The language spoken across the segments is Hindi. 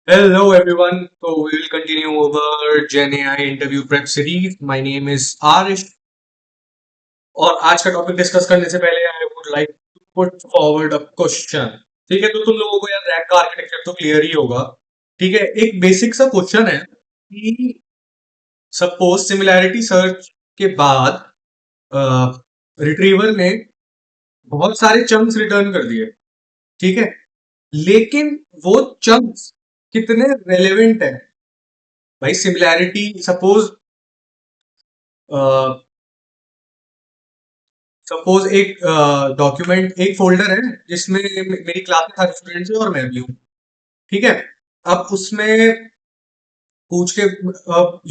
Hello everyone. So we will continue our Gen AI interview prep series. My name is Arish और आज का टॉपिक डिस्कस करने से पहले I would like to put forward a question. ठीक है, तो तुम लोगों को यार रैक का आर्किटेक्चर तो क्लियर ही होगा। ठीक है, एक बेसिक सा क्वेश्चन है कि सपोज सिमिलैरिटी सर्च के बाद रिट्रीवर ने बहुत सारे चंक्स रिटर्न कर दिए। ठीक है, लेकिन वो चंक्स कितने रेलेवेंट है? भाई सिमिलैरिटी सपोज सपोज एक डॉक्यूमेंट एक फोल्डर है जिसमें मेरी क्लास में सारे स्टूडेंट्स हैं और मैं भी हूँ। ठीक है, अब उसमें पूछ के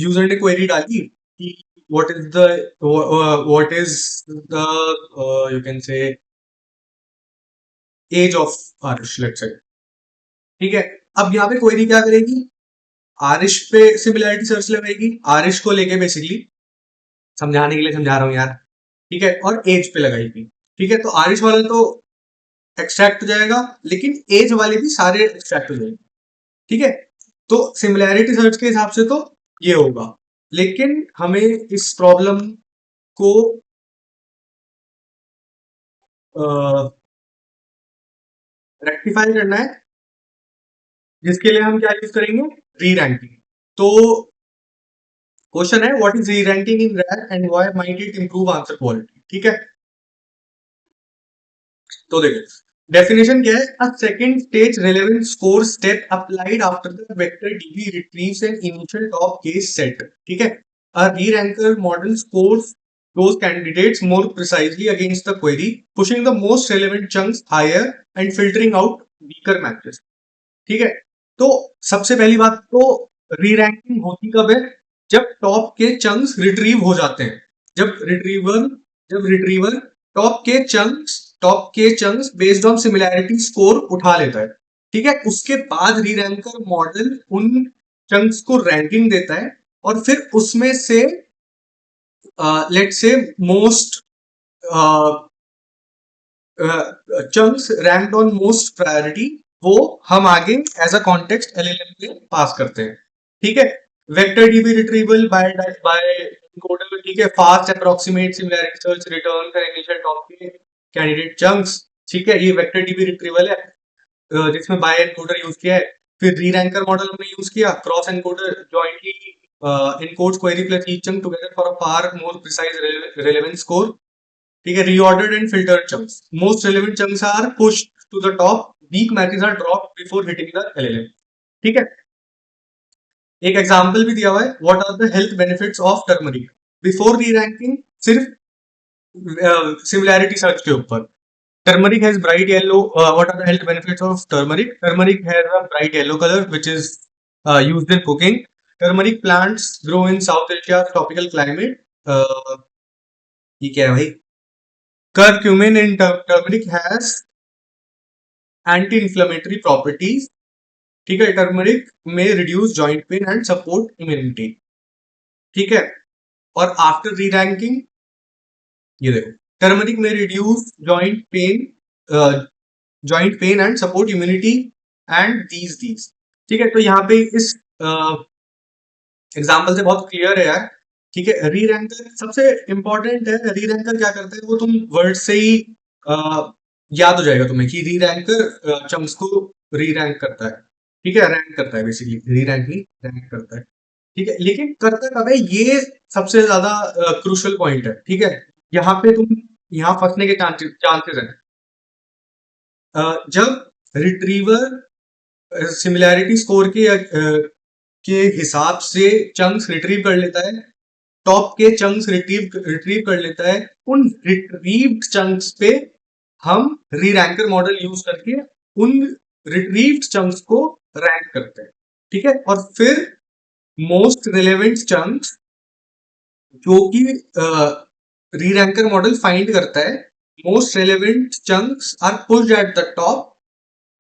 यूजर ने क्वेरी डाली कि what is the you can say age of आरिश, लेट्स से। ठीक है, अब यहाँ पे क्वेरी क्या करेगी? आरिश पे सिमिलैरिटी सर्च लगाएगी, आरिश को लेके बेसिकली समझाने के लिए समझा रहा हूँ यार। ठीक है, और एज पे लगाएगी। ठीक है, तो आरिश वाला तो एक्सट्रैक्ट हो जाएगा, लेकिन एज वाले भी सारे एक्सट्रैक्ट हो जाएंगे। ठीक है, तो सिमिलैरिटी सर्च के हिसाब से तो ये होगा, लेकिन हमें इस प्रॉब्लम को रेक्टिफाई करना है, जिसके लिए हम क्या यूज करेंगे? री रैंकिंग। तो क्वेश्चन है व्हाट इज री ranking in rank and why might it improve answer quality. ठीक है, तो देखो डेफिनेशन क्या है? A second stage relevance score step applied after the vector dB retrieves an initial top case set. ठीक है, अ री-रैंकर model scores those candidates more precisely against the query, pushing the most relevant chunks higher and filtering out weaker matches. ठीक है, तो सबसे पहली बात तो री रैंकिंग होती कब है? जब टॉप के चंक्स रिट्रीव हो जाते हैं। जब रिट्रीवर जब रिट्रीवर टॉप के chunks based on similarity score उठा लेता है। ठीक है, उसके बाद री रैंकर मॉडल उन चंक्स को रैंकिंग देता है और फिर उसमें से let's say most chunks ranked on most priority, वो हम आगे एज अ कॉन्टेक्स्ट एलएलएम में पास करते हैं। ठीक है, vector DB retrieval by encoder. ठीक है, fast approximate similarity search return for initial top K candidate chunks. ठीक है, ये वेक्टर डीबी रिट्रीवल है जिसमें बाय एनकोडर यूज किया है। फिर री रैंकर मॉडल हमने यूज किया, cross encoder jointly encodes query plus each chunk together for a far more precise relevance score. ठीक है, reordered and filtered chunks. Most relevant chunks are pushed to the top. Weak matches are dropped before hitting the LLM. ठीक है, एक एग्जांपल भी दिया हुआ है, what are the health benefits of turmeric before re ranking, सिर्फ सिमिलैरिटी सर्च के ऊपर। Turmeric has bright yellow. What are the health benefits of turmeric? Turmeric has a bright yellow color, which is used in cooking. Turmeric plants grow in South Asia's tropical climate. ये क्या है भाई? Curcumin in turmeric has anti-inflammatory properties. ठीक है, टर्मरिक में reduce joint pain and support immunity. ठीक है, और आफ्टर री रैंकिंग ये देखो, टर्मरिक में reduce joint pain and support immunity and these. ठीक है, तो यहाँ पे इस एग्जाम्पल से बहुत क्लियर है यार। ठीक है, री रैंकर सबसे इंपॉर्टेंट है। री रैंकर क्या करता है, वो तुम वर्ड से ही याद हो जाएगा तुम्हें कि री रैंकर चंक्स को री रैंक करता है। ठीक है, रैंक करता है, बेसिकली री रैंक नहीं रैंक करता है। ठीक है, लेकिन करता कब है, ये सबसे ज्यादा क्रूशल पॉइंट है। ठीक है, यहाँ पे तुम यहाँ फंसने के चांसेस हैं। जब रिट्रीवर सिमिलैरिटी स्कोर के हिसाब से चंक्स रिट्रीव कर लेता है, टॉप के चंक्स रिट्रीव कर लेता है, उन रिट्रीव्ड चंक्स पे हम री रैंकर मॉडल यूज करके उन रिट्रीव्ड चंक्स को रैंक करते हैं। ठीक है, और फिर मोस्ट रिलेवेंट चंक्स जो कि री रैंकर मॉडल फाइंड करता है, most relevant chunks are pushed at the top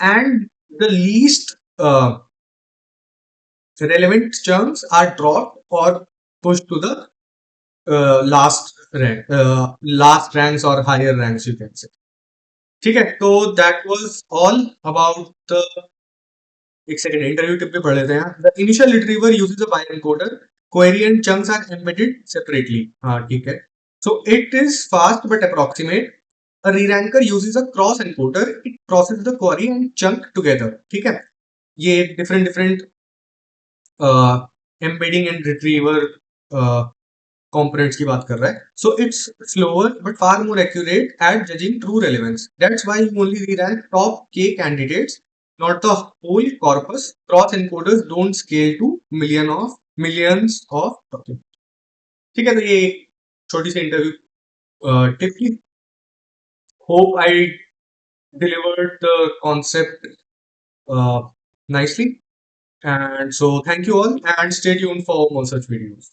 and the least relevant chunks are dropped or pushed to the last ranks or higher ranks, you can say. ठीक है, तो that was all about the एक सेकंड इंटरव्यू टिप पे पढ़ लेते हैं। The initial retriever uses a binary encoder, query and chunks are embedded separately। हाँ ठीक है। So it is fast but approximate। A re-ranker uses a cross encoder, it processes the query and chunk together। ठीक है। ये different different embedding and retriever components की बात कर रहा है। So it's slower but far more accurate at judging true relevance। That's why you only re-rank top K candidates, not the whole corpus। Cross encoders don't scale to millions of documents। ठीक है, तो ये एक छोटी सी इंटरव्यू टिप की। Hope I delivered the concept nicely, and so thank you all and stay tuned for more such videos।